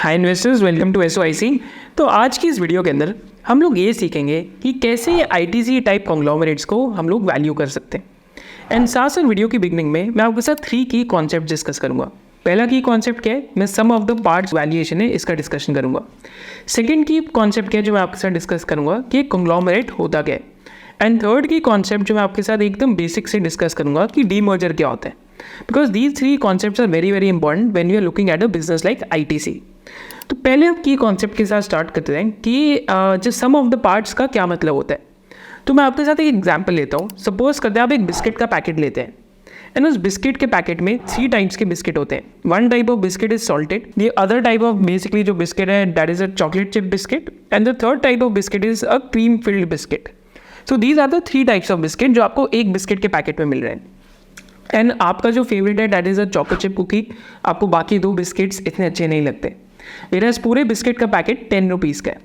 Hi investors, welcome to SOIC। तो आज की इस वीडियो के अंदर हम लोग ये सीखेंगे कि कैसे ITC टाइप कॉन्ग्लोमरेट्स को हम लोग वैल्यू कर सकते हैं। एंड साथ साथ वीडियो की बिगनिंग में मैं आपके साथ 3 की कॉन्सेप्ट डिस्कस करूंगा। पहला की कॉन्सेप्ट क्या है, मैं सम ऑफ द पार्ट्स वैल्यूएशन है इसका डिस्कशन करूंगा। सेकंड की कॉन्सेप्ट क्या है जो मैं आपके साथ डिस्कस करूंगा कि कॉन्ग्लोमरेट होता क्या है। एंड थर्ड की कॉन्सेप्ट जो मैं आपके साथ एकदम बेसिक से डिस्कस करूंगा कि डीमर्जर क्या होता है, because these 3 concepts are very very important when we are looking at a business like ITC। तो पहले हम की कॉन्सेप्ट के साथ स्टार्ट करते हैं कि जो सम ऑफ द पार्ट्स का क्या मतलब होता है। तो मैं आपके साथ एक एग्जांपल लेता हूँ। सपोज करते हैं आप एक बिस्किट का पैकेट लेते हैं एंड उस बिस्किट के पैकेट में 3 टाइप्स के बिस्किट होते हैं। One type of biscuit is salted, the other type of basically जो बिस्किट है that is a chocolate chip biscuit, and the third type of biscuit is a cream filled biscuit. So these are the 3 types of biscuit जो आपको एक biscuit के packet में मिल रहे हैं। And आपका जो फेवरेट है that is a choco chip cookie, आपको बाकी 2 बिस्किट्स इतने अच्छे नहीं लगते। मेरा पूरे बिस्किट का पैकेट 10 रुपीज़ का है।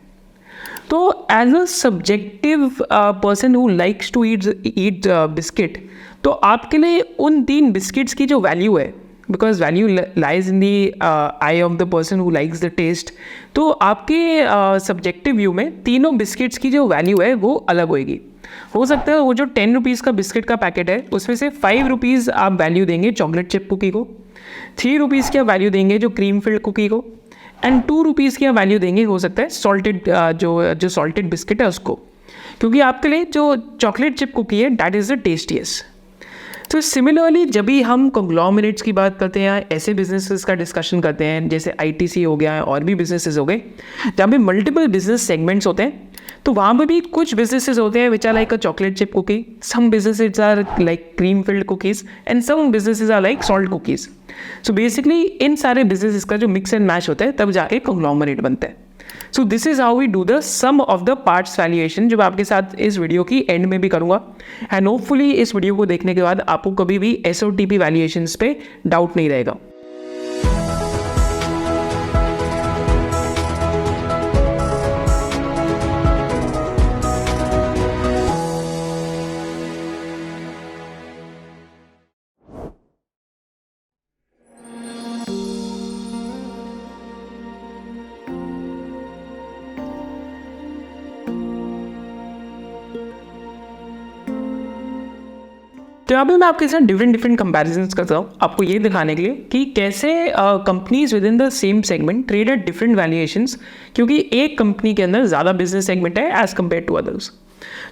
तो as a subjective person who likes to eat biscuit, तो आपके लिए उन 3 बिस्किट्स की जो वैल्यू है, because value lies in the eye of the person who likes the taste, तो आपके सब्जेक्टिव व्यू में तीनों बिस्किट्स की जो वैल्यू है वो अलग होएगी। हो सकता है वो जो 10 रुपीज़ का बिस्किट का पैकेट है उसमें से 5 रुपीज़ आप वैल्यू देंगे चॉकलेट चिप कुकी को, 3 रुपीज़ की वैल्यू देंगे जो क्रीम फिल्ड कुकी को, एंड 2 रुपीज़ की वैल्यू देंगे हो सकता है सॉल्टेड जो सॉल्टेड बिस्किट है उसको, क्योंकि आपके लिए जो चॉकलेट चिप कुकी है दैट इज़ द टेस्टीएस्ट। तो सिमिलरली जब भी हम कॉन्ग्लोमरेट्स की बात करते हैं या ऐसे बिजनेसेस का डिस्कशन करते हैं जैसे ITC हो गया और भी बिजनेसेस हो गए जहाँ पे मल्टीपल बिजनेस सेगमेंट्स होते हैं, तो वहाँ पे भी कुछ बिजनेसेस होते हैं which are like a chocolate chip cookie, some businesses are like cream filled cookies, and some businesses are like salt cookies. So basically इन सारे बिजनेसेस का जो मिक्स एंड मैच होता है तब जाके कॉन्ग्लोमरेट बनता है। So this is how we do the sum of the parts valuation, जो मैं आपके साथ इस वीडियो की एंड में भी करूंगा। एंड होपफुली इस वीडियो को देखने के बाद आपको कभी भी SOTP वैल्यूएशंस पे डाउट नहीं रहेगा। तो यहाँ पे मैं आपके साथ डिफरेंट कंपैरिजंस करता हूँ आपको ये दिखाने के लिए कि कैसे companies with in the same segment trade at different valuations, क्योंकि एक कंपनी के अंदर ज़्यादा बिजनेस सेगमेंट है एज कम्पेयर टू अदर्स।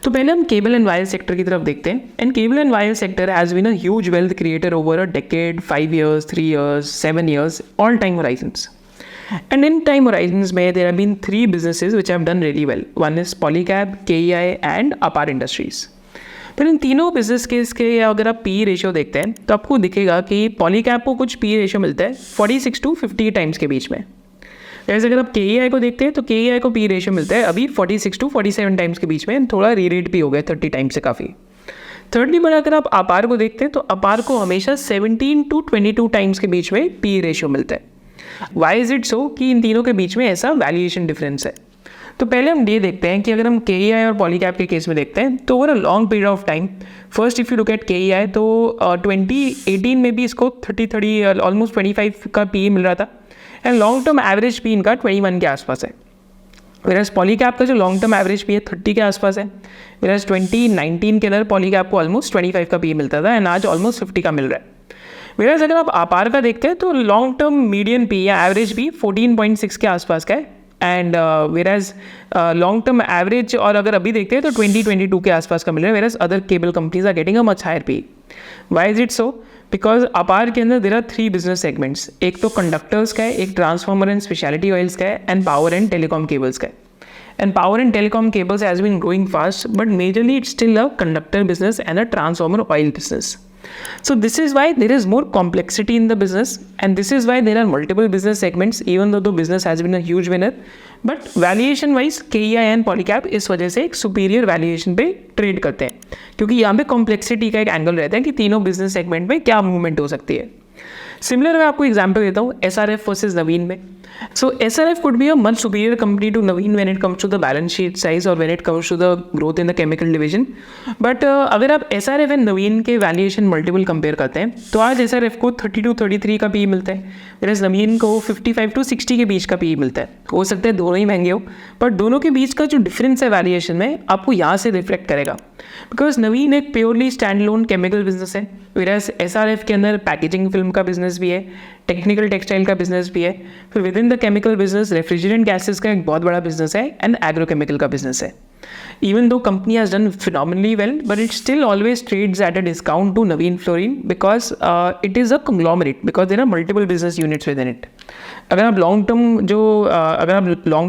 तो पहले हम केबल एंड वायर सेक्टर की तरफ देखते हैं। And cable and wire sector has been a huge wealth creator over a decade, 5 years, 3 years, 7 years, all time horizons. And in time horizons में there have been 3 businesses which have done really well. One is Polycab, KEI and APAR Industries. फिर इन तीनों business case के अगर आप PE ratio देखते हैं तो आपको दिखेगा कि पॉलीकैब को कुछ PE रेशियो मिलता है 46 to 50 टाइम्स के बीच में। जैसे अगर आप KEI को देखते हैं तो KEI को PE रेशियो मिलता है अभी 46 to 47 टाइम्स के बीच में, थोड़ा रीरेट भी हो गया 30 टाइम्स से काफ़ी। थर्डली में अगर आप अपार को देखते हैं तो अपार को हमेशा 17 to 22 टाइम्स के बीच में PE रेशियो मिलता है। वाई इज इट सो कि इन तीनों के बीच में ऐसा वैल्यूएशन डिफरेंस है। तो पहले हम ये देखते हैं कि अगर हम KEI और पॉलीकैब के केस में देखते हैं तो over a long period of time, first if you look at KEI तो 2018 में भी इसको 30 ऑलमोस्ट 25 का PE मिल रहा था, एंड लॉन्ग टर्म एवरेज भी इनका 21 के आसपास है। वेराज पॉलीकैब का जो लॉन्ग टर्म एवरेज PE 30 के आसपास है। वेराज 2019 के अंदर पॉलीकैब को ऑलमोस्ट 25 का PE मिलता था एंड आज ऑलमोस्ट 50 का मिल रहा है। वेराज अगर आप अपार का देखते हैं तो लॉन्ग टर्म मीडियन PE या एवरेज भी 14.6 के आसपास का है, एंड वेराज लॉन्ग टर्म एवरेज और अगर अभी देखते हैं तो 2022 के आसपास का मिल रहा है। Whereas other cable companies are getting a much higher PE। Why is it so? Because अपार के अंदर देर आर 3 बिजनेस सेगमेंट्स, एक तो कंडक्टर्स का है, एक ट्रांसफार्मर एंड स्पेशलिटी ऑयल्स का है, and power and telecom cables का है। And power and telecom cables has been growing fast, but majorly it's still a conductor business and a transformer oil business. So this is why there is more complexity in the business, and this is why there are multiple business segments, even though the business has been a huge winner. But valuation wise KEI and Polycab इस वजह से एक superior valuation पे trade करते हैं, क्योंकि यहाँ पे complexity का एक एंगल रहता है कि तीनों बिजनेस सेगमेंट में क्या मूवमेंट हो सकती है. सिमिलर मैं आपको एग्जाम्पल देता हूँ SRF वर्सेज नवीन में. So SRF could be a much superior company to Naveen when it comes to the balance sheet size or when it comes to the growth in the chemical division. But अगर आप SRF and नवीन के valuation multiple compare करते हैं तो आज SRF को 30 to 33 का P मिलता है, whereas नवीन को 55 to 60 के बीच का पी मिलता है. हो सकता है दोनों ही महंगे हो, पर दोनों के बीच का जो डिफरेंस है वैल्यूएशन में आपको यहाँ से रिफ्लेक्ट करेगा. बिकॉज नवीन एक purely stand loan chemical business है, whereas SRF के अंदर पैकेजिंग फिल्म का बिजनेस भी है, टेक्निकल टेक्सटाइल का बिजनेस भी है, फिर with in the chemical business refrigerant gases का एक बहुत बड़ा बिजनेस है एंड एग्रोकेमिकल का बिजनेस है. Even though company has done phenomenally well, but it still always trades at a discount to Naveen Fluorine because it is a conglomerate, because there are multiple business units within it. अगर आप long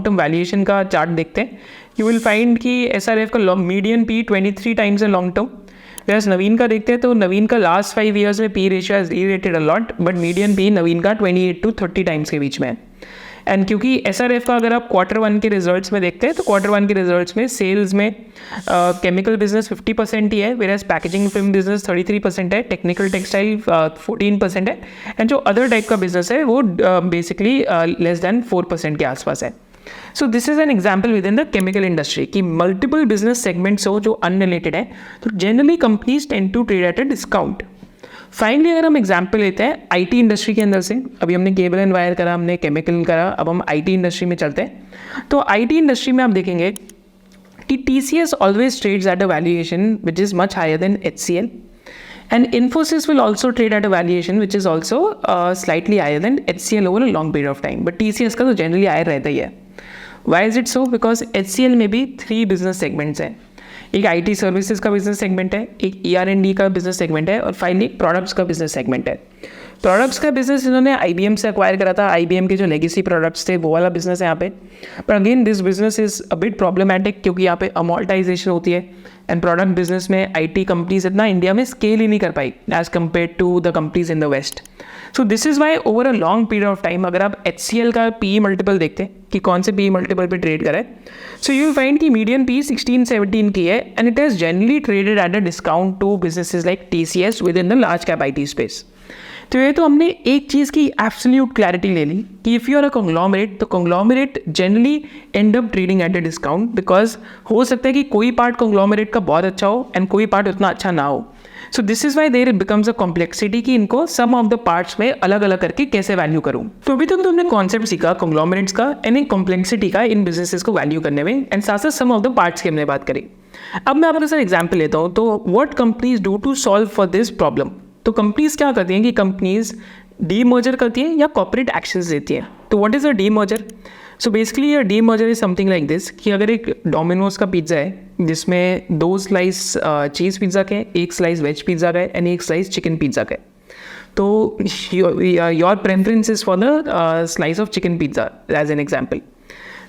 term valuation का chart देखते हैं, you will find कि SRF का median P 23 times है long term, वैसे नवीन का देखते हैं तो नवीन का लास्ट 5 ईयर्स में P ratio has re-rated a lot, but median P Naveen का 28 to 30 टाइम्स के बीच में है. एंड क्योंकि SRF का अगर आप Q1 के रिजल्ट्स में देखते हैं तो Q1 के रिजल्ट्स में सेल्स में केमिकल बिजनेस 50% ही है, वेराज पैकेजिंग फिल्म बिजनेस 33% है, टेक्निकल टेक्सटाइल 14% है, एंड जो अदर टाइप का बिजनेस है वो बेसिकली लेस दैन 4% के आसपास है. So this is an example within the chemical industry कि मल्टीपल बिजनेस सेगमेंट्स हो जो अनरिलेटेड है, तो generally companies tend to trade at a discount. Finally अगर हम एग्जाम्पल लेते हैं आईटी इंडस्ट्री के अंदर से, अभी हमने केबल एंड वायर करा, हमने केमिकल करा, अब हम आईटी इंडस्ट्री में चलते हैं. तो आईटी इंडस्ट्री में आप देखेंगे कि TCS always trades at a valuation which is much higher than HCL, and Infosys will also trade at a valuation which is also slightly higher than HCL over a long period of time, but TCS का तो generally higher रहता ही है. Why is it so? Because HCL में भी 3 business segments हैं. एक IT services का business segment है, एक ER&D का बिजनेस सेगमेंट है, और फाइनली प्रोडक्ट्स का बिजनेस सेगमेंट है. प्रोडक्ट्स का बिजनेस इन्होंने IBM से एक्वायर करा था, IBM के जो लेगेसी प्रोडक्ट्स थे वो वाला बिजनेस है यहाँ पे. पर again this business is a bit problematic क्योंकि यहाँ पे अमोर्टाइजेशन होती है, एंड प्रोडक्ट बिजनेस में IT कंपनीज इतना इंडिया में स्केल ही नहीं कर पाई as compared to the companies in the west. So this is why over a long period of time अगर आप HCL का PE मल्टीपल देखते हैं कि कौन से PE मल्टीपल पे ट्रेड करा है, सो यू विल फाइंड कि मीडियन PE 16-17 की है, and it has generally traded at a discount to businesses like TCS within the large cap IT space. तो ये तो हमने एक चीज़ की एब्सोल्यूट क्लैरिटी ले ली कि if you are a conglomerate, तो conglomerate generally end up trading at a discount, because हो सकता है कि कोई पार्ट कॉन्ग्लोमरेट का बहुत अच्छा हो एंड कोई पार्ट उतना अच्छा ना हो. So this is why there becomes a complexity कि इनको सम ऑफ द पार्ट्स में अलग अलग करके कैसे वैल्यू करूँ. तो अभी तक तो हमने कॉन्सेप्ट सीखा कॉन्ग्लोमरेट्स का एंड एक कॉम्प्लेक्सिटी का इन बिजनेसेस को वैल्यू करने में, एंड साथ साथ सम ऑफ द पार्ट्स की हमने बात करी. अब मैं आपके साथ एग्जाम्पल लेता हूँ. तो what companies do to solve for this problem. तो कंपनीज क्या करती हैं कि कंपनीज डीमर्जर करती हैं या कॉर्पोरेट एक्शंस देती हैं. तो what is a demerger? So basically ये demerger is something like this कि अगर एक डोमिनोज का पिज़्ज़ा है जिसमें 2 स्लाइस चीज़ पिज़्ज़ा के, 1 स्लाइस वेज पिज़्ज़ा का एंड 1 स्लाइस चिकन पिज़्ज़ा का, तो your preference is for the slice of chicken pizza as an example.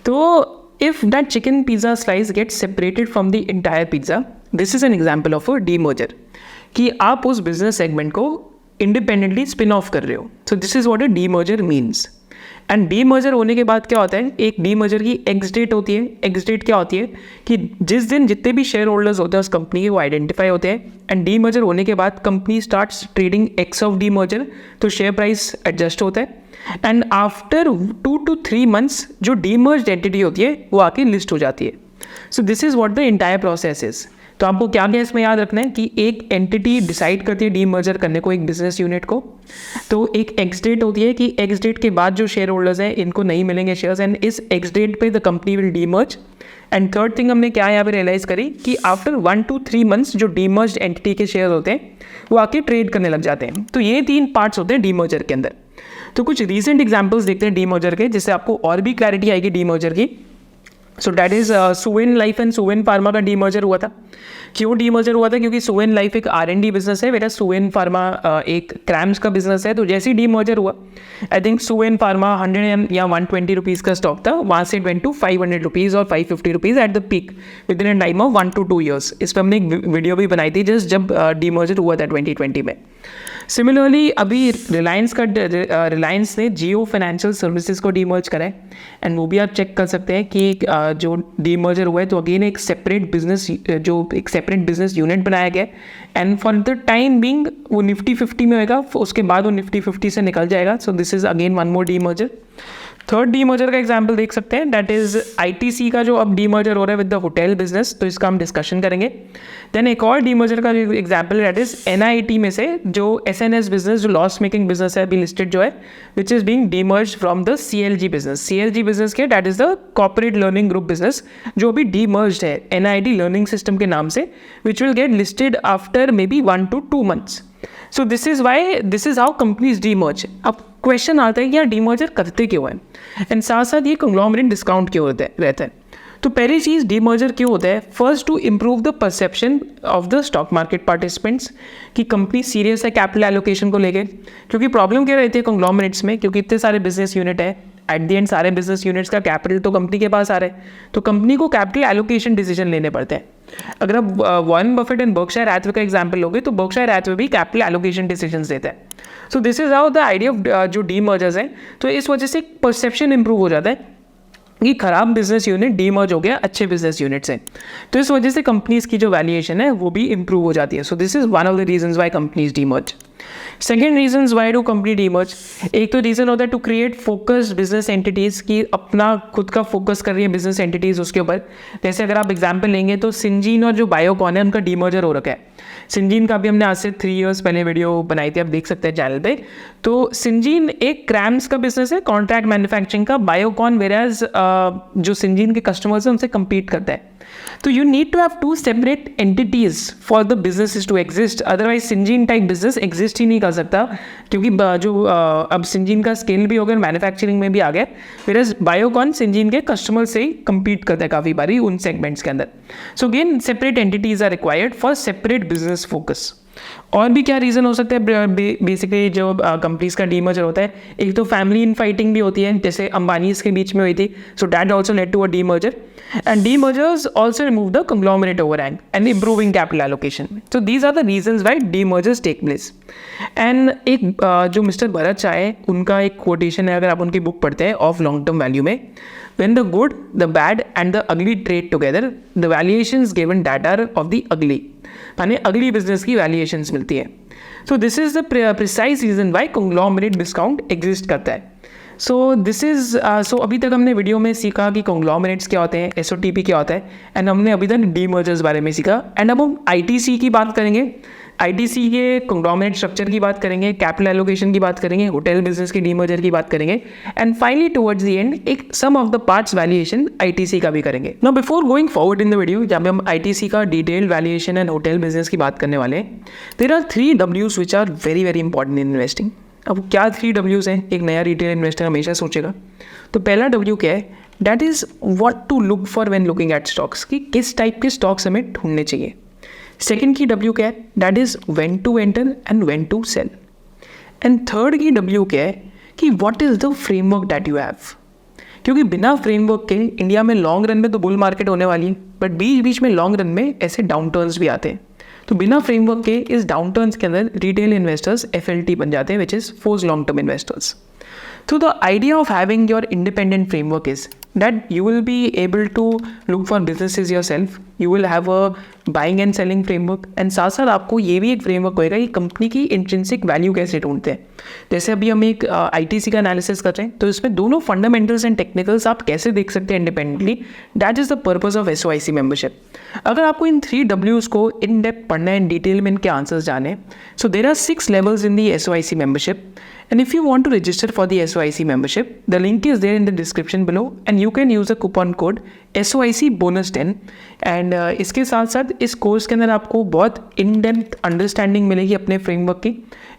तो if that chicken pizza slice gets separated from the entire pizza, this is an example of a demerger कि आप उस business segment को independently spin off कर रहे हो. So this is what a demerger means. And demerger होने के बाद क्या होता है, एक डीमर्जर की एक्स डेट होती है. एक्स डेट क्या होती है कि जिस दिन जितने भी शेयर होल्डर्स होते हैं उस कंपनी के वो आइडेंटिफाई होते हैं, एंड डीमर्जर होने के बाद company starts trading x of demerger, तो शेयर प्राइस एडजस्ट होता है, एंड आफ्टर 2 to 3 months जो डीमर्ज्ड एंटिटी होती है वो आके लिस्ट हो जाती है. So this is what the entire process is. तो आपको क्या क्या इसमें याद रखना है कि एक एंटिटी डिसाइड करती है डीमर्जर करने को एक बिजनेस यूनिट को, तो एक एक्स डेट होती है कि एक्स डेट के बाद जो शेयर होल्डर्स हैं इनको नहीं मिलेंगे शेयर्स, एंड इस एक्स डेट पे the company will demerge. And third thing हमने क्या यहाँ पे रियलाइज करी कि आफ्टर 1 to 3 months जो डीमर्ज्ड एंटिटी के शेयर होते हैं वो आके ट्रेड करने लग जाते हैं. तो ये 3 पार्ट्स होते हैं डीमर्जर के अंदर. तो कुछ रीसेंट एग्जाम्पल्स देखते हैं डीमर्जर के, जिससे आपको और भी क्लैरिटी आएगी डीमर्जर की. So that is Suven life and Suven pharma का डीमर्जर हुआ था. क्यों डीमर्जर हुआ था? क्योंकि सुवेन लाइफ एक R&D बिजनेस है, बेटा सुवेन फार्मा एक क्रैम्स का बिजनेस है. तो जैसे ही डीमर्जर हुआ, आई थिंक सुवेन फार्मा 100 या 120 रुपीज़ का स्टॉक था, वहाँ से वेंट टू 500 रुपीज़ और 550 rupees at the peak with in time of 1 to 2 years. इस पर हमने एक वीडियो भी बनाई थी जस्ट जब डीमर्जर हुआ था 2020 में. सिमिलरली अभी रिलायंस ने जियो फाइनेंशियल सर्विसेज को डीमर्ज करा है, एंड वो भी आप चेक कर सकते हैं कि जो डीमर्जर हुआ है तो अगेन एक सेपरेट बिजनेस यूनिट बनाया गया है, and for the time being वो निफ्टी 50 में होगा, उसके बाद वो निफ्टी 50 से निकल जाएगा. सो this is again one more demerger. Third demerger का एग्जांपल देख सकते हैं, दैट इज आईटीसी का जो अब डीमर्जर हो रहा है विद द होटल बिजनेस, तो इसका हम डिस्कशन करेंगे। देन एक और डीमर्जर का जो एग्जांपल दैट इज एनआईटी में से जो एसएनएस बिजनेस जो लॉस मेकिंग बिजनेस है अभी लिस्टेड जो है, which is being demerge from the CLG business. CLG business के that is the corporate learning group business जो अभी डीमर्ज्ड है एनआईटी लर्निंग सिस्टम के नाम से, which will get listed after may be 1 to 2 months। So this is how companies demerge. अब question आता है कि यार डीमर्जर करते क्यों है, एंड साथ साथ ये कंग्लोमरेट डिस्काउंट क्यों रहता है। तो पहली चीज़ डीमर्जर क्यों होता है, first to improve the perception of the stock market participants कि कंपनी सीरियस है कैपिटल एलोकेशन को लेके। क्योंकि प्रॉब्लम क्या रहती है कंग्लोमरेट्स में, क्योंकि इतने सारे बिजनेस यूनिट है, एट द एंड सारे बिजनेस यूनिट्स का कैपिटल तो कंपनी के पास आ रहा है, तो कंपनी को कैपिटल एलोकेशन डिसीजन लेने पड़ते हैं। अगर आप Warren Buffett and Berkshire Hathaway का एग्जांपल लोगे तो बर्कशायर हैथवे भी कैपिटल एलोकेशन डिसीजंस देता है। So this is how the idea of जो डीमर्जर्स है, तो इस वजह से परसेप्शन इंप्रूव हो जाता है कि खराब बिजनेस यूनिट डीमर्ज हो गया अच्छे बिजनेस यूनिट से, तो इस वजह से कंपनीज की जो वैल्यूएशन है वो भी इंप्रूव हो जाती है। So this is one of the reasons why companies demerge. Second reasons why do company demerge, एक तो रीजन होता है to create focused business entities की अपना खुद का फोकस कर रही है बिजनेस एंटिटीज़ उसके ऊपर। जैसे अगर आप एग्जांपल लेंगे तो सिंजीन और जो बायोकॉन है उनका डीमर्जर हो रखा है। सिंजीन का भी हमने आज से 3 years पहले वीडियो बनाई थी, आप देख सकते हैं चैनल पे। तो सिंजीन एक क्रैम्स का बिजनेस है, कॉन्ट्रैक्ट मैन्युफैक्चरिंग का। बायोकॉन वेराज जो सिंजीन के कस्टमर्स हैं उनसे compete करता है। तो you need to have 2 separate entities for the business to exist, otherwise Syngene type business exist ही नहीं कर सकता, क्योंकि जो अब सिंजीन का स्केल भी हो गया, मैन्युफैक्चरिंग में भी आ गया, वेराज बायोकॉन सिंजीन के कस्टमर से ही compete करता है काफ़ी बारी उन सेगमेंट्स के अंदर। So again separate entities are required for separate business focus. और भी क्या रीज़न हो सकते हैं बेसिकली जो कंपनीज का डीमर्जर होता है, एक तो फैमिली इन फाइटिंग भी होती है, जैसे अंबानीज के बीच में हुई थी, so that also led to a demerger, and demergers also remove the conglomerate overhang and improving capital allocation. So these are the reasons why demergers take place. And एक जो मिस्टर भरत शाह है उनका एक कोटेशन है, अगर आप उनकी बुक पढ़ते हैं ऑफ लॉन्ग टर्म वैल्यू में, when the good, the bad and the ugly trade together, the valuations given that are of the ugly, यानी अगली बिजनेस की वैल्यूएशंस मिलती है। So this is the precise reason why conglomerate discount exist करता है। So this is अभी तक हमने वीडियो में सीखा कि कॉन्ग्लोमरेट्स क्या होते हैं, एसओटीपी क्या होता है, एंड हमने अभी तक डीमर्जर्स बारे में सीखा। एंड अब हम आईटीसी की बात करेंगे, आईटीसी के कॉन्ग्लोमरेट स्ट्रक्चर की बात करेंगे, कैपिटल एलोकेशन की बात करेंगे, होटल बिजनेस के डीमर्जर की बात करेंगे, and finally towards the end एक sum of the parts valuation ITC का भी करेंगे। Now before going forward in the video जहाँ पे हम आईटीसी का detailed valuation and hotel business की बात करने वाले हैं, there are 3 Ws which are very very important in investing. अब क्या 3 Ws हैं, एक नया रिटेल इन्वेस्टर हमेशा सोचेगा। तो पहला W क्या है, that is what to look for when looking at stocks, कि किस टाइप के स्टॉक्स हमें ढूंढने चाहिए। सेकेंड की W क्या है, that is when to enter and when to sell. And third की W क्या है कि what is the framework that you have, क्योंकि बिना फ्रेमवर्क के इंडिया में लॉन्ग रन में तो बुल मार्केट होने वाली है, बट बीच बीच में लॉन्ग रन में ऐसे डाउन टर्न्स भी आते हैं। तो बिना फ्रेमवर्क के इस डाउन टर्न्स के अंदर रिटेल इन्वेस्टर्स FLT बन जाते हैं, which is force long term investors. So the idea of having your independent framework is that you will be able to look for businesses yourself. You will have a buying and selling framework, and साथ साथ आपको ये भी एक framework होएगा कि company की intrinsic value कैसे ढूंढते हैं। जैसे अभी हम एक ITC का एनालिसिस कर रहे हैं, तो इसमें दोनों फंडामेंटल्स एंड टेक्निकल्स आप कैसे देख सकते हैं independently, that is the purpose of SOIC membership. अगर आपको इन 3 Ws को इन डेप्थ पढ़ना है, इन डिटेल में इनके आंसर्स जाने, सो there are 6 levels in the SOIC membership. And if you want to register for the SOIC membership, the link is there in the description below, and you can use the coupon code SOIC bonus 10. And इसके साथ साथ इस course के अंदर आपको बहुत in depth understanding मिलेगी अपने फ्रेमवर्क की।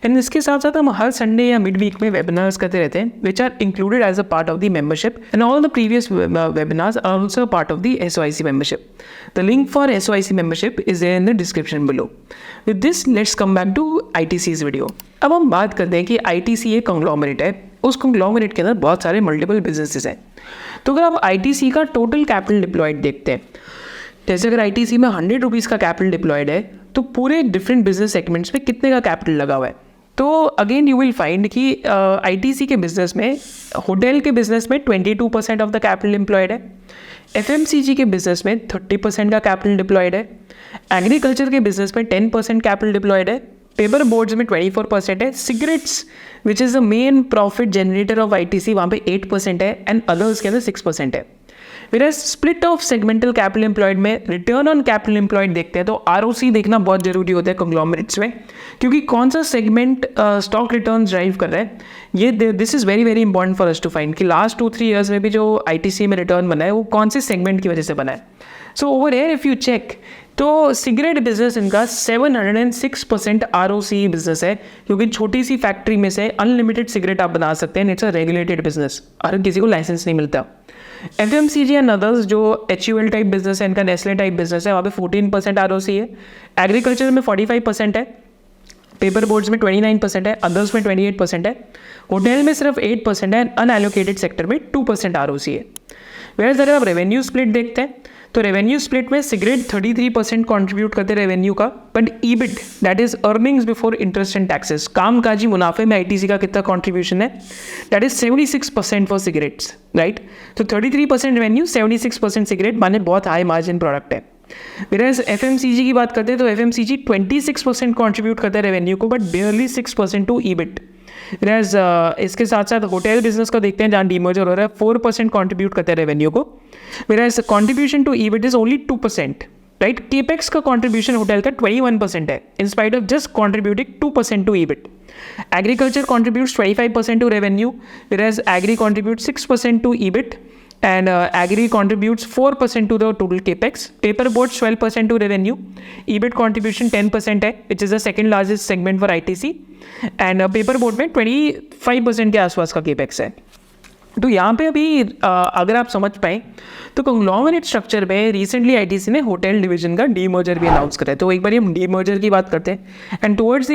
एंड इसके साथ साथ हम हर संडे या मिड वीक में वेबिनार्स करते रहते हैं, which are included as a part of the membership, and all the previous webinars are also part of the SOIC membership. The link for SOIC membership is there in the description below. With this, let's come back to ITC's video. अब हम बात करते हैं कि ITC एक conglomerate है, उस conglomerate के अंदर बहुत सारे मल्टीपल बिजनेसेस हैं। तो अगर आप ITC का टोटल कैपिटल डिप्लॉयड देखते हैं, जैसे अगर ITC में 100 रुपीज़ का कैपिटल डिप्लॉयड है, तो पूरे डिफरेंट बिजनेस सेगमेंट्स में कितने का कैपिटल लगा हुआ है। तो अगेन यू विल फाइंड कि ITC के बिजनेस में, होटल के बिजनेस में 22% ऑफ द कैपिटल एम्प्लॉयड है, FMCG के बिजनेस में 30% का कैपिटल डिप्लॉयड है, एग्रीकल्चर के बिजनेस में 10% कैपिटल डिप्लॉयड है, पेपर बोर्ड्स में 24% है, cigarettes which is the main profit generator off ITC वहाँ पे 8% है, एंड अदर्स के अंदर 6% है। फिर split of segmental capital employed में रिटर्न ऑन कैपिटल एम्प्लॉयड देखते हैं तो ROC देखना बहुत जरूरी होता है कंग्लोमरेट्स में, क्योंकि कौन सा सेगमेंट स्टॉक रिटर्न ड्राइव कर रहा है, ये this is very very important for us to find कि लास्ट 2-3 ईयर्स में भी जो ITC में रिटर्न बना है वो कौन से सेगमेंट की वजह से बना है। So over here if you check तो सिगरेट बिजनेस इनका 706% ROC बिजनेस है, क्योंकि छोटी सी फैक्ट्री में से अनलिमिटेड सिगरेट आप बना सकते हैं। इट्स अ रेगुलेटेड बिजनेस, हर किसी को लाइसेंस नहीं मिलता। FMCG एंड अदर्स जो HUL टाइप बिजनेस है, इनका नेस्ले टाइप बिजनेस है, वहाँ पे 14% ROC है। एग्रीकल्चर में 45% है, पेपर बोर्ड्स में 29% है, अदर्स में 28% है, होटल में सिर्फ 8% है, अनएलोकेटेड सेक्टर में 2% ROC है। वैसे अगर आप रेवेन्यू स्प्लिट देखते हैं तो रेवेन्यू स्प्लिट में सिगरेट 33% कॉन्ट्रीब्यूट करते हैं रेवेन्यू का, but EBIT that is earnings before interest and taxes, कामकाजी मुनाफे में ITC का कितना कॉन्ट्रीब्यूशन है, that is 76% for cigarettes, right. तो 33% रेवेन्यू, 76% सिगरेट, माने बहुत हाई मार्जिन प्रोडक्ट है। Whereas FMCG की बात करते हैं तो FMCG 26% कॉन्ट्रीब्यूट करता है रेवेन्यू को, but barely 6% to EBIT। Whereas इसके साथ साथ होटल बिजनेस का देखते हैं जहाँ डीमर्जर हो रहा है, 4% कॉन्ट्रीब्यूट करते हैं रेवेन्यू को, Whereas contribution to EBIT is only 2%, right. Capex का कॉन्ट्रीब्यूशन होटल का 21% है, in spite of just contributing 2% to EBIT। Agriculture contributes 25% to revenue, Whereas agri contribute 6% to EBIT, and agri contributes 4% to the total capex. Paper boards 12% to revenue. EBIT contribution 10% है, which is the second largest segment for ITC. And paper board में 25% के आसपास का capex है। तो यहाँ पे अभी अगर आप समझ पाएँ तो कंग्लोमरेट स्ट्रक्चर में रिसेंटली ITC ने होटल डिवीजन का डीमर्जर भी अनाउंस करा है। तो एक बार हम डीमर्जर की बात करते हैं, एंड टुवर्ड्स द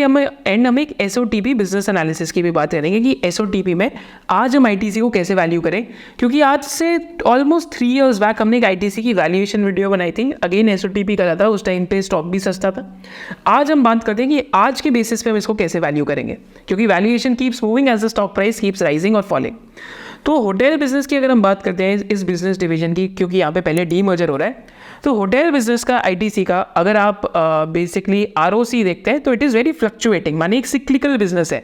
एंड हम एक SOTP बिजनेस एनालिसिस की भी बात करेंगे कि SOTP में आज हम ITC को कैसे वैल्यू करें, क्योंकि आज से ऑलमोस्ट 3 years बैक हमने एक ITC की वैल्यूएशन वीडियो बनाई थी, अगेन SOTP करा था, उस टाइम पे स्टॉक भी सस्ता था। आज हम बात करते हैं कि आज के बेसिस पे हम इसको कैसे वैल्यू करेंगे, क्योंकि valuation keeps moving as the stock price keeps rising और फॉलिंग। तो होटल बिजनेस की अगर हम बात करते हैं इस बिजनेस डिवीजन की, क्योंकि यहाँ पे पहले डीमर्जर हो रहा है, तो होटल बिजनेस का ITC का अगर आप बेसिकली ROC देखते हैं तो इट इज़ वेरी फ्लक्चुएटिंग, माने एक सिक्लिकल बिजनेस है।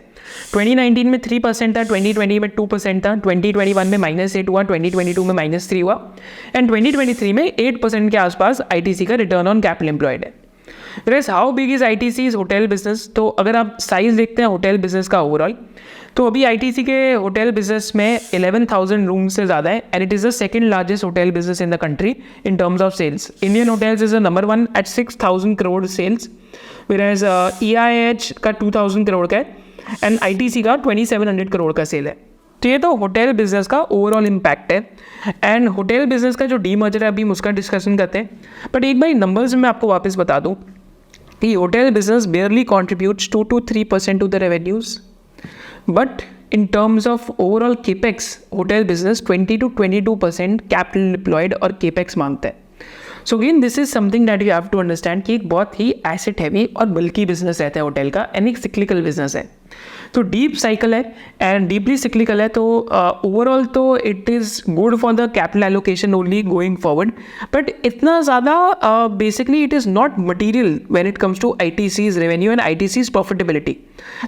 2019 में 3% था, 2020 में 2% था, 2021 में -8 हुआ, 2022 में -3 हुआ, एंड 2023 में 8% के आसपास ITC का रिटर्न ऑन कैपिटल एम्प्लॉयड है। Whereas how big is ITC's hotel business, तो अगर आप साइज देखते हैं होटल बिजनेस का ओवरऑल, तो अभी ITC के होटल बिजनेस में 11,000 रूम्स से ज़्यादा है, and it is the second largest hotel business in the country in terms of sales. Indian hotels is the number 1 at 6,000 crore sales, Whereas EIH का 2,000 करोड़ का है, एंड ITC का 2,700 करोड़ का सेल है। तो ये तो होटल बिजनेस का ओवरऑल इम्पैक्ट है, एंड होटल बिजनेस का जो डीमर्जर है अभी हम उसका डिस्कशन करते हैं। बट एक बार नंबर्स में आपको वापस बता दूँ कि hotel business barely contributes 2 to 3% to the revenues, but in terms of overall capex hotel business 20 to 22% capital deployed और capex मांगता है। So again this is something that you have to understand कि एक बहुत ही एसेट हैवी और बल्कि business रहता है होटल का, एंड एक सिक्लिकल बिजनेस है। तो डीप साइकिल है एंड डीपली सिक्लिकल है, तो ओवरऑल तो it is good for the capital allocation only going forward, but इतना ज़्यादा basically it is not material when it comes to ITC's revenue and ITC's profitability.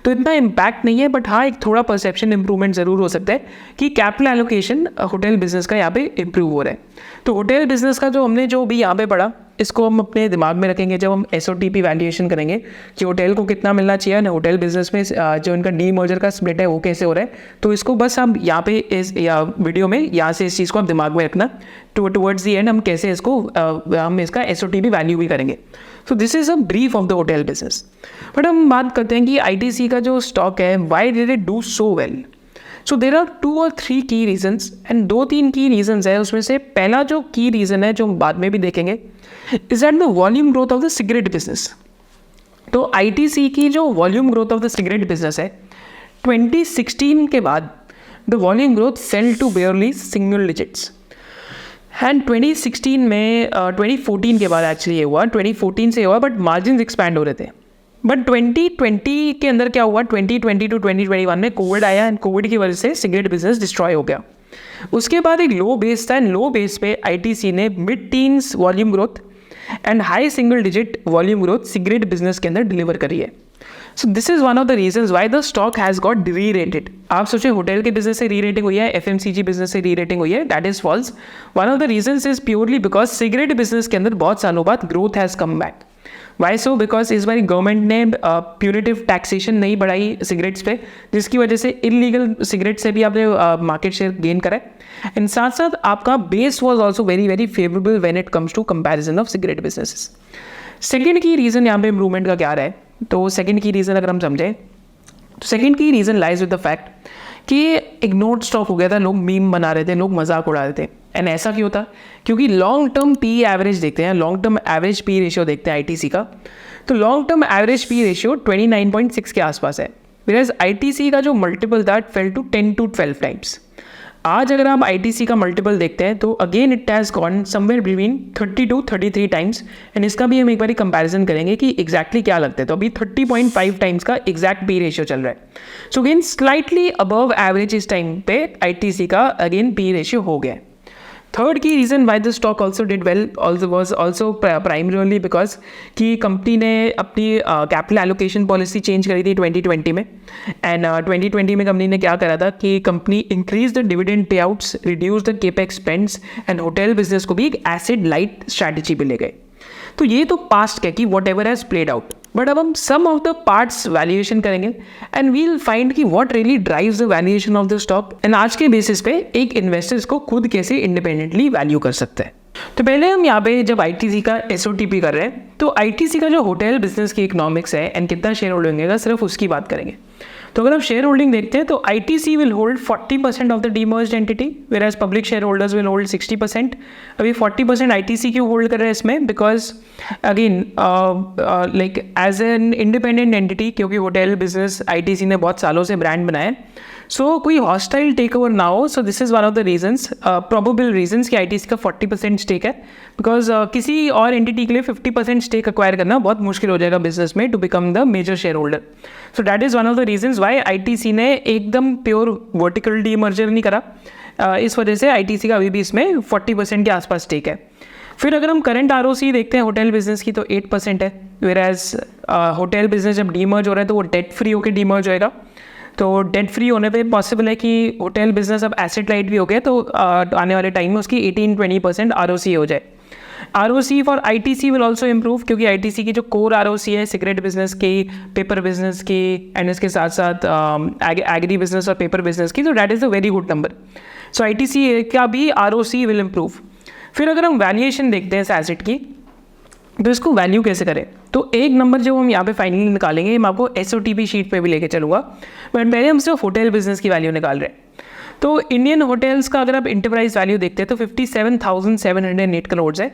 तो इतना impact नहीं है, बट हाँ एक थोड़ा परसेप्शन इंप्रूवमेंट ज़रूर हो सकता है कि कैपिटल एलोकेशन होटल बिजनेस का यहाँ पे इम्प्रूव हो रहा है। तो होटल बिजनेस का जो हमने जो भी यहाँ पे पढ़ा, इसको हम अपने दिमाग में रखेंगे जब हम SOTP वैल्यूएशन करेंगे कि होटल को कितना मिलना चाहिए ना, होटल बिजनेस में जो इनका डीमर्जर का स्प्लिट है वो कैसे हो रहा है। तो इसको बस हम यहाँ पे इस वीडियो में यहाँ से इस चीज़ को आप दिमाग में रखना, टुवर्ड्स दी एंड हम कैसे इसको हम इसका SOTP वैल्यू भी करेंगे। सो this is a brief of the hotel business. But हम बात करते हैं कि ITC का जो स्टॉक है, why did it do so well. So there are 2 or 3 की रीजन्स, एंड 2-3 की रीजन्स है। उसमें से पहला जो की रीज़न है जो हम बाद में भी देखेंगे, is that the volume growth of the cigarette business. तो ITC की जो volume growth of the cigarette business है, 2016 के बाद the volume growth fell to barely single digits, and 2016 में 2014 के बाद एक्चुअली ये हुआ, 2014 से हुआ, बट मार्जिन एक्सपैंड हो रहे थे। बट 2020 के अंदर क्या हुआ, 2020 to 2021 में कोविड आया, एंड कोविड की वजह से सिगरेट बिजनेस डिस्ट्रॉय हो गया। उसके बाद एक लो बेस था, एंड लो बेस पे ITC ने mid teens volume growth and high single digit volume growth cigarette business के अंदर डिलीवर करी है। So this is one of the reasons why the stock has got री रेटेड. आप सोचें होटल के बिजनेस से री रेटिंग हुई है, FMCG बिजनेस से री रेटिंग हुई है, that is false. One of the reasons is purely because cigarette business के अंदर बहुत सालों बाद growth has come back. Why so? Because इस बार गवर्नमेंट ने प्यूनिटिव टैक्सेशन नहीं बढ़ाई सिगरेट्स पे, जिसकी वजह से इलीगल सिगरेट से भी आपने मार्केट शेयर गेन करा है. एंड साथ साथ आपका base was also very very favourable when it comes to comparison of cigarette businesses. Second की रीज़न यहाँ पे इंप्रूवमेंट का क्या रहा है, तो सेकेंड की रीज़न अगर हम समझें तो सेकेंड की reason lies with the fact कि इग्नोर्ड स्टॉक हो गया था, लोग मीम बना रहे थे, लोग मजाक उड़ा रहे थे. एंड ऐसा क्यों था? क्योंकि लॉन्ग टर्म पी एवरेज देखते हैं, long term average P ratio देखते हैं आईटीसी का, तो long term average P ratio 29.6 के आसपास है. व्हेयरएज आईटीसी का जो मल्टीपल था it fell to 10 to 12 times. आज अगर आप आईटीसी का मल्टीपल देखते हैं तो again it has gone somewhere between 30 to 33 times. And इसका भी हम एक बार कंपैरिजन करेंगे कि एग्जैक्टली क्या लगता है. तो अभी 30.5 टाइम्स का एग्जैक्ट पी रेशियो चल रहा है. So again slightly above average इस टाइम पे आईटीसी का अगेन पी रेशियो हो गया है. थर्ड की reason why the stock also did well was also primarily because कि कंपनी ने अपनी कैपिटल एलोकेशन पॉलिसी चेंज करी थी 2020 में. एंड 2020 में कंपनी ने क्या करा था कि company increase the dividend pay outs, reduce the capex spends and hotel business को भी एक एसिड लाइट स्ट्रैटेजी पे ले गए. तो ये तो पास्ट है कि what ever has played out. But अब हम सम ऑफ द पार्ट्स वैल्यूएशन करेंगे एंड वील फाइंड कि what really drives the valuation of the stock, and आज के बेसिस पे एक इन्वेस्टर्स को खुद कैसे इंडिपेंडेंटली वैल्यू कर सकते हैं. तो पहले हम यहाँ पे जब आईटीसी का SOTP कर रहे हैं तो आईटीसी का जो होटल बिजनेस की इकोनॉमिक्स है एंड कितना शेयर होल्डिंग है सिर्फ उसकी बात करेंगे. तो अगर आप शेयर होल्डिंग देखते हैं तो ITC will hold 40% of the demerged entity, whereas public share holders will hold 60%. अभी 40% आईटीसी क्यों होल्ड कर रहे हैं इसमें? Because again like as an independent entity, क्योंकि होटल बिजनेस आईटीसी ने बहुत सालों से ब्रांड बनाया है, सो कोई हॉस्टाइल टेक ओवर ना हो. So this is one of the reasons, probable reasons कि आईटीसी का 40% स्टेक है. बिकॉज किसी और एंटिटी के लिए 50% स्टेक एक्वायर करना बहुत मुश्किल हो जाएगा बिजनेस में to become the major shareholder. So that is one of the reasons why ITC ने एकदम प्योर वर्टिकल डीमर्जर नहीं करा. इस वजह से आईटीसी का अभी भी इसमें 40% के आसपास स्टेक है. फिर अगर हम करंट ROC देखते हैं होटल बिजनेस की तो 8% है. वेयरएज होटल बिजनेस जब डीमर्ज हो रहा है तो वो डेट फ्री होकर डीमर्ज होएगा. तो डेट फ्री होने पे पॉसिबल है कि होटल बिजनेस अब एसेट लाइट भी हो गया तो आने वाले टाइम में उसकी 18-20% ROC हो जाए. ROC for ITC will also improve, क्योंकि आईटीसी की जो कोर ROC है सिगरेट बिजनेस की, पेपर बिजनेस की एंड इसके साथ साथ एग्री बिजनेस और पेपर बिजनेस की, तो that is a very good number. So ITC का भी ROC विल इम्प्रूव. फिर अगर हम वैल्यूएशन देखते हैं इस एसेट की तो इसको वैल्यू कैसे करें, तो एक नंबर जो हम यहाँ पे फाइनली निकालेंगे मैं आपको SOTP शीट पे भी लेके चलूँगा, बट पहले हम सिर्फ होटल बिजनेस की वैल्यू निकाल रहे हैं. तो इंडियन होटल्स का अगर आप इंटरप्राइज वैल्यू देखते हैं तो 57,708 करोड़ है.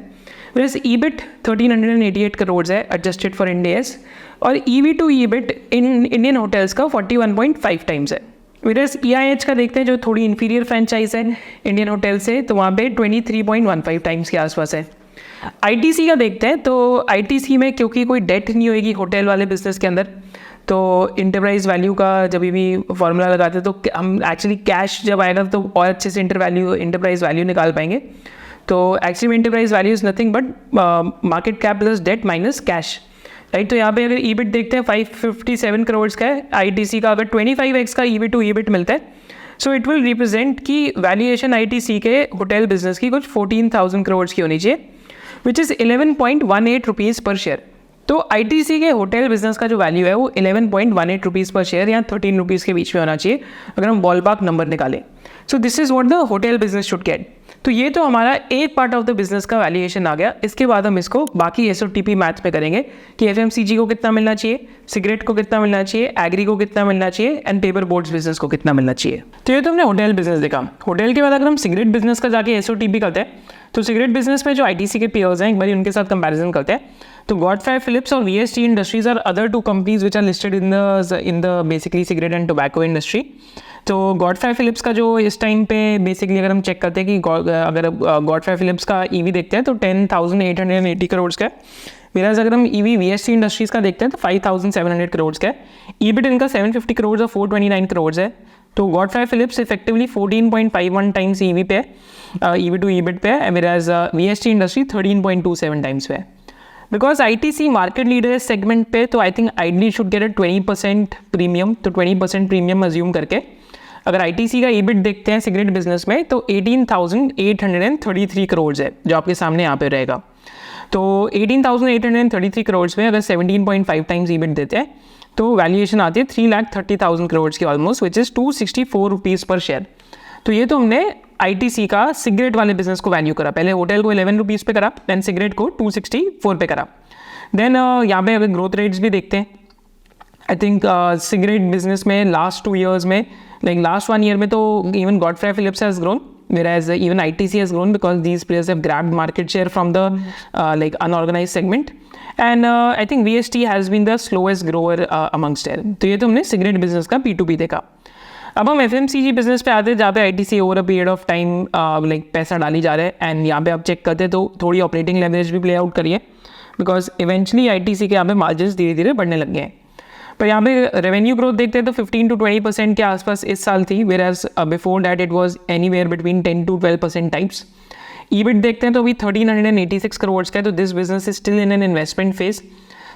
वैसे EBIT 1388 करोड़ है एडजस्टेड फॉर Ind AS, और EV to EBIT in Indian hotels का 41.5 टाइम्स है. वेरएज EIH का देखते हैं जो थोड़ी इन्फीरियर फ्रेंचाइज है इंडियन होटल से, तो वहाँ पे 23.15 टाइम्स के आसपास है. आईटीसी का देखते हैं तो आईटीसी में क्योंकि कोई डेट नहीं होएगी होटल वाले बिजनेस के अंदर, तो इंटरप्राइज वैल्यू का जब भी फॉर्मूला लगाते हैं तो हम एक्चुअली कैश जब आएगा तो और अच्छे से इंटरप्राइज वैल्यू निकाल पाएंगे. तो actually enterprise value is nothing but market cap plus debt minus cash, right. तो यहाँ पे अगर EBIT देखते हैं 557 करोड़ का है, आईटीसी का अगर 25x का EV to EBIT मिलता है, सो इट विल रिप्रेजेंट कि वैल्यूएशन आईटीसी के होटल बिजनेस की कुछ 14,000 करोड़ की होनी चाहिए, which is 11.18 rupees per share. तो आईटीसी के होटल बिजनेस का जो वैल्यू है वो 11.18 रुपीज़ पर शेयर या 13 रुपीज़ के बीच में होना चाहिए अगर हम बॉलपार्क नंबर निकालें. सो this is what the hotel business should get. तो ये तो हमारा एक पार्ट ऑफ द बिजनेस का वैल्यूएशन आ गया. इसके बाद हम इसको बाकी SOTP मैथ में करेंगे कि FMCG को कितना मिलना चाहिए, सिगरेट को कितना मिलना चाहिए, एग्री को कितना मिलना चाहिए एंड पेपर बोर्ड्स बिजनेस को कितना मिलना चाहिए. तो ये तो हमने होटल बिजनेस देखा. होटल के बाद अगर हम सिगरेट बिजनेस का जाके SOTP करते हैं तो सिगरेट बिजनेस में जो आईटीसी के पेयर्स हैं एक बार उनके साथ कंपैरिजन करते हैं. तो गॉडफ्राई फिलिप्स और VST industries are other two companies which are listed in the basically cigarette and tobacco industry. तो गॉडफ्राई फिलिप्स का जो इस टाइम पे बेसिकली अगर हम चेक करते हैं कि अगर गॉडफ्राई फिलिप्स का EV देखते हैं तो 10,880 करोड़ का है. मेरा अगर हम EV VST इंडस्ट्रीज का देखते हैं तो 5,700 करोड़ का है. EBIT इनका 750 करोड़ और 429 करोड़ है. तो Godfrey Philips effectively 14.51 times EV पे है, EV to EBIT पे है, मेरा VST इंडस्ट्री 13.27 टाइम्स पे है. बिकॉज ITC मार्केट लीडर है सेगमेंट पे, तो I think ideally should get a 20% premium. तो 20% प्रीमियम अज्यूम करके अगर ITC का EBIT देखते हैं सिगरेट बिजनेस में तो 18,833 करोड़ है जो आपके सामने यहाँ पे रहेगा। तो 18,833 करोड़ में अगर 17.5 टाइम्स EBIT देते हैं तो वैल्यूएशन आती है 3,30,000 करोड़ की almost, which is 264 rupees per share. तो ये तो हमने ITC का सिगरेट वाले बिजनेस को वैल्यू करा, पहले होटल को 11 रुपीज़ पे करा, देन सिगरेट को 264 पे करा। देन यहाँ पे अगर ग्रोथ रेट्स भी देखते हैं, आई थिंक सिगरेट बिजनेस में लास्ट 2 years में, लाइक लास्ट 1 year में तो even Godfrey Phillips has grown, whereas even ITC has grown because these players have grabbed market share from the like unorganized segment, and I think VST has been the slowest grower amongst them। तो ये तो हमने cigarette business का P2P देखा। अब हम FMCG business पे आते हैं जहाँ पे ITC over a period of time like पैसा डाली जा रहा है, एंड यहाँ पे आप चेक करते हैं तो थोड़ी ऑपरेटिंग लेवरेज भी प्ले आउट करिए, बिकॉज इवेंचुअली ITC के यहाँ पे मार्जिन धीरे धीरे बढ़ने लग गए हैं। पर यहाँ पे रेवेन्यू ग्रोथ देखते हैं तो 15 to 20% के आसपास इस साल थी, whereas before that it was anywhere between 10 to 12% types. EBIT देखते हैं तो अभी 1386 करोड़ का है, तो this business is still in an investment phase.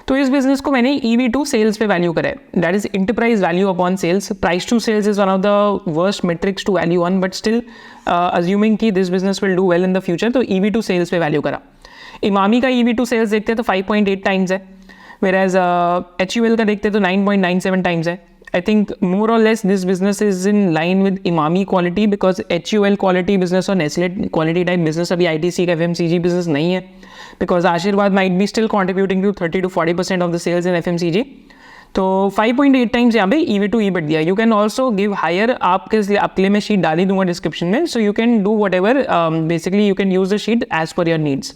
तो इस बिजनेस को मैंने EV टू सेल्स पे वैल्यू करा है, that is enterprise value upon sales. Price to sales is one of the worst metrics to value on, but still assuming कि this business will do well in the future, तो EV to sales पे value करा। इमामी का EV to sales देखते हैं तो 5.8 times है, whereas HUL का देखते हैं तो 9.97 टाइम्स है। आई think more or less this business is in line with Emami quality, because HUL quality business और नेस्ले क्वालिटी टाइप बिजनेस अभी ITC का FMCG बिजनेस नहीं है, because Aashirvaad might be still contributing to 30 to 40% of the sales in FMCG। तो 5.8 times यहाँ पे EV to EBIT दिया। You can also give higher, आपके लिए मैं शीट डाली दूंगा डिस्क्रिप्शन में, so you can do what ever, basically you can use the sheet as per your needs.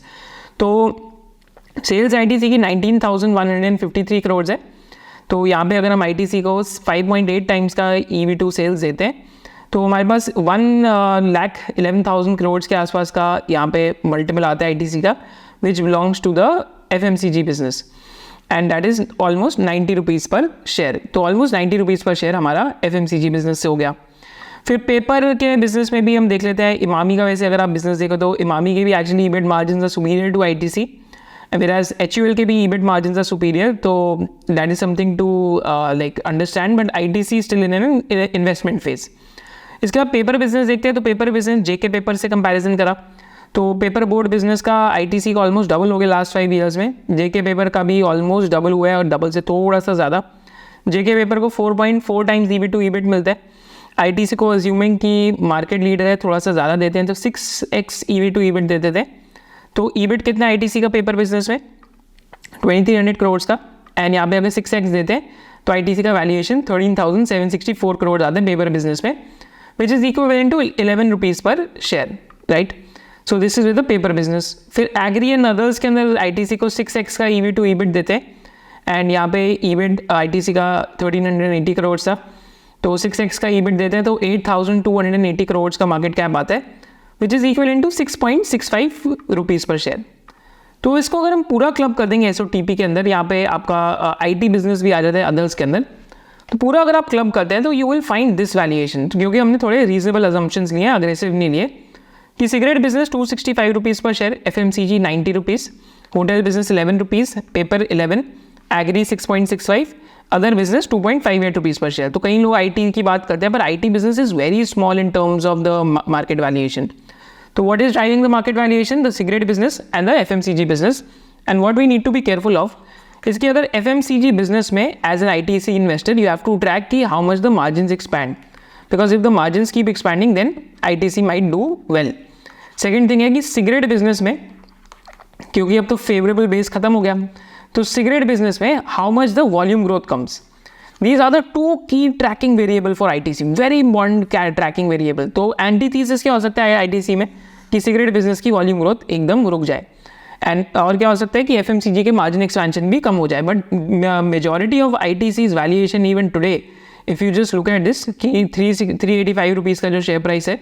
तो सेल्स ITC की 19,153 करोड़ है, तो यहाँ पे अगर हम ITC को 5.8 टाइम्स का EV टू सेल्स देते हैं तो हमारे पास 1,11,000 करोड़ के आसपास का यहाँ पे मल्टीपल आता है ITC का, which belongs to the FMCG business, and that is almost 90 rupees per share. तो ऑलमोस्ट 90 रुपीज़ पर शेयर हमारा FMCG बिजनेस से हो गया। फिर पेपर के बिजनेस में भी हम देख लेते हैं इमामी का। वैसे अगर आप बिजनेस देखो तो इमामी के भी actually EBIT margin are superior to ITC, whereas HUL के भी EBIT margins are superior, तो that is something to like understand, but ITC is still in an investment phase। इसके बाद पेपर बिजनेस देखते हैं तो पेपर बिजनेस JK पेपर से comparison करा तो पेपर बोर्ड बिजनेस का ITC का ऑलमोस्ट डबल हो गया लास्ट 5 years में, JK पेपर का भी ऑलमोस्ट डबल हुआ है और डबल से थोड़ा सा ज़्यादा। JK पेपर को 4.4 टाइम्स EV टू EBIT मिलता है, ITC को अज्यूमिंग कि मार्केट लीडर है थोड़ा सा ज़्यादा देते हैं तो 6x EV टू EBIT देते थे। तो EBIT कितना ITC का पेपर बिजनेस में 2300 करोड़ का, एंड यहाँ पे अगर 6x देते हैं तो ITC का वैल्यूएशन 13,764 करोड़ आता है पेपर बिजनेस में, which is equivalent to 11 rupees per share, right. So this is with the paper business. फिर एग्री एंड अदर्स के अंदर ITC को 6x का EV टू EBIT देते हैं, एंड यहाँ पे EBIT ITC का 1380 करोड़ था, तो 6x का EBIT देते हैं तो 8,280 करोड़ का मार्केट कैप आता है, which is equal to 6.65 rupees per share. तो इसको अगर हम पूरा क्लब कर देंगे SOTP के अंदर, यहाँ पे आपका IT बिजनेस भी आ जाता है अदर्स के अंदर, तो पूरा अगर आप क्लब करते हैं तो you will find this valuation, क्योंकि हमने थोड़े रीजनेबल अजम्पशंस लिए हैं, अग्रेसिव नहीं लिए, कि cigarette business 265 rupees per share, FMCG 90 rupees, hotel business 11 rupees, paper 11, agri 6.65, other business 2.58 rupees per share. तो कई लोग IT की बात करते हैं, पर IT business is very small in terms of the market valuation. So what is driving the market valuation? The cigarette business and the FMCG business, and what we need to be careful of is कि अगर FMCG business में as an ITC investor you have to track कि how much the margins expand, because if the margins keep expanding then ITC might do well। Second thing है कि cigarette business में, क्योंकि अब तो favorable base खत्म हो गया, तो cigarette business में how much the volume growth comes, these are the two key tracking variable for ITC, very important tracking variable। तो antithesis क्या हो सकता है ITC में कि सिगरेट बिजनेस की वॉल्यूम ग्रोथ एकदम रुक जाए, एंड और क्या हो सकता है कि FMCG के मार्जिन एक्सपेंशन भी कम हो जाए। But majority of ITC's valuation even today, if you just look at this कि 385 रुपीज़ का जो शेयर प्राइस है,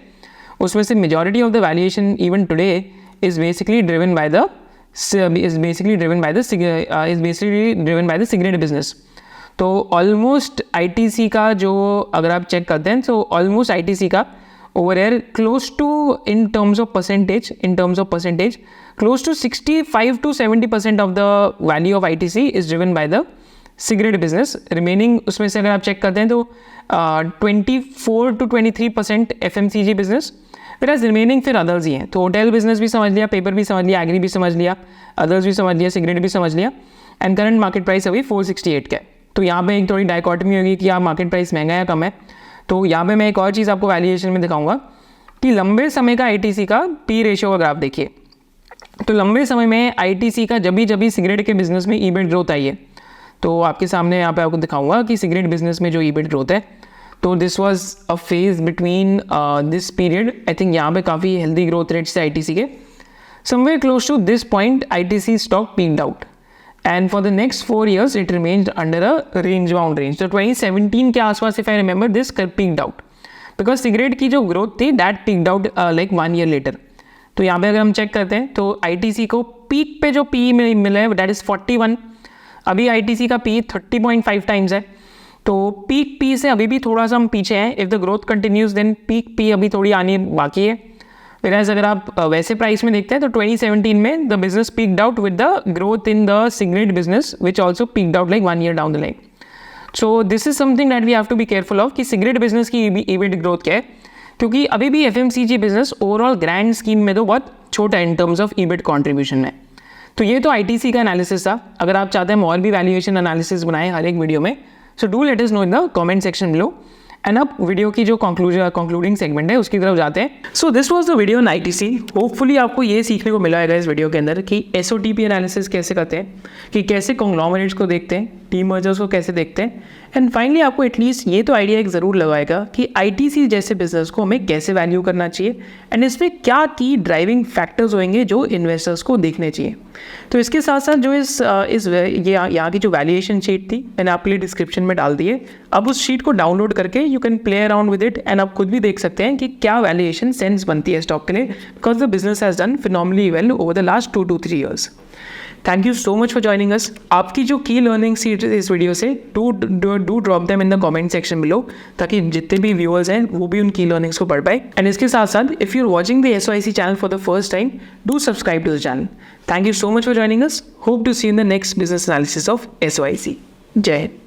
उसमें से majority of the valuation even today is basically driven by the cigarette business. तो ऑलमोस्ट ITC का जो अगर आप चेक करते हैं तो ऑलमोस्ट ITC का over here close to, in terms of percentage, close to 65 to 70% of the value of ITC is driven by the cigarette business. Remaining उसमें से अगर आप चेक करते हैं तो 24 to 23% FMCG business, whereas remaining फिर others ही हैं. तो होटल बिजनेस भी समझ लिया, पेपर भी समझ लिया, एग्री भी समझ लिया, अदर्स भी समझ लिया, सिगरेट भी समझ लिया, एंड करंट मार्केट प्राइस अभी 468 का है. तो यहाँ पे एक थोड़ी डायकॉटमी होगी कि आप मार्केट प्राइस महंगा या कम है. तो यहाँ पे मैं एक और चीज़ आपको वैल्यूएशन में दिखाऊंगा कि लंबे समय का आईटीसी का पी रेशियो का ग्राफ देखिए. तो लंबे समय में आईटीसी का जब भी सिगरेट के बिजनेस में ईबिट ग्रोथ आई है, तो आपके सामने यहाँ पे आपको दिखाऊंगा कि सिगरेट बिजनेस में जो ईबिट ग्रोथ है, तो this was a phase between this period. I think यहाँ पे काफ़ी हेल्दी ग्रोथ रेट्स थे आईटीसी के. Somewhere close to this point ITC stock peaked out, and for the next 4 years it remained under a range bound range. तो 2017 के आसपास if I remember this peaked out because cigarette की जो growth थी that peaked out like 1 year later. तो यहाँ पे अगर हम चेक करते हैं तो ITC को पीक पे जो पी मिला है that is 41. अभी ITC का पी 30.5 टाइम्स है. तो पीक पी से अभी भी थोड़ा सा हम पीछे हैं. If the growth continues then peak पी अभी थोड़ी आनी बाकी है. Whereas अगर आप वैसे प्राइस में देखते हैं तो 2017 में the business peaked out with the growth in the cigarette business which also peaked out like 1 year down the line. So this is something that we have to be careful of कि cigarette business की EBIT growth क्या है, क्योंकि अभी भी FMCG business overall grand scheme में तो बहुत छोटा है in terms of EBIT contribution में. तो ये तो ITC का एनालिसिस था. अगर आप चाहते हैं हम और भी वैल्यूएशन एनालिसिस बनाएं हर एक वीडियो में, so do let us know in the comment section below. And अब वीडियो की जो कंक्लूडिंग सेगमेंट है उसकी तरफ जाते हैं. So this was the video on ITC. Hopefully आपको ये सीखने को मिला है इस वीडियो के अंदर कि SOTP एनालिसिस कैसे करते हैं, कि कैसे कॉन्ग्लोमरेट्स को देखते हैं, टीम मर्जर्स को कैसे देखते हैं, एंड फाइनली आपको एटलीस्ट ये तो आइडिया एक ज़रूर लगाएगा कि ITC जैसे बिजनेस को हमें कैसे वैल्यू करना चाहिए एंड इसमें क्या की ड्राइविंग फैक्टर्स होंगे जो इन्वेस्टर्स को देखने चाहिए. तो इसके साथ साथ जो यहाँ की जो वैल्यूएशन शीट थी मैंने आपके लिए डिस्क्रिप्शन में डाल दी है. अब उस शीट को डाउनलोड करके you can play around with it and आप खुद भी देख सकते हैं कि क्या वैल्यूएशन सेंस बनती है स्टॉक के लिए, because the business has done phenomenally well over the last 2 to 3 years. Thank you so much for joining अस. आपकी जो की लर्निंग सीट इस वीडियो से do drop them in the comment section below, ताकि जितने भी व्यूअर्स हैं वो भी उन की लर्निंग्स को पढ़ पाए. एंड इसके साथ साथ if you are watching the SOIC channel for the first time, do subscribe to the channel. Thank you so much for joining us. Hope to see in the next business analysis of SOIC. जय हिंद.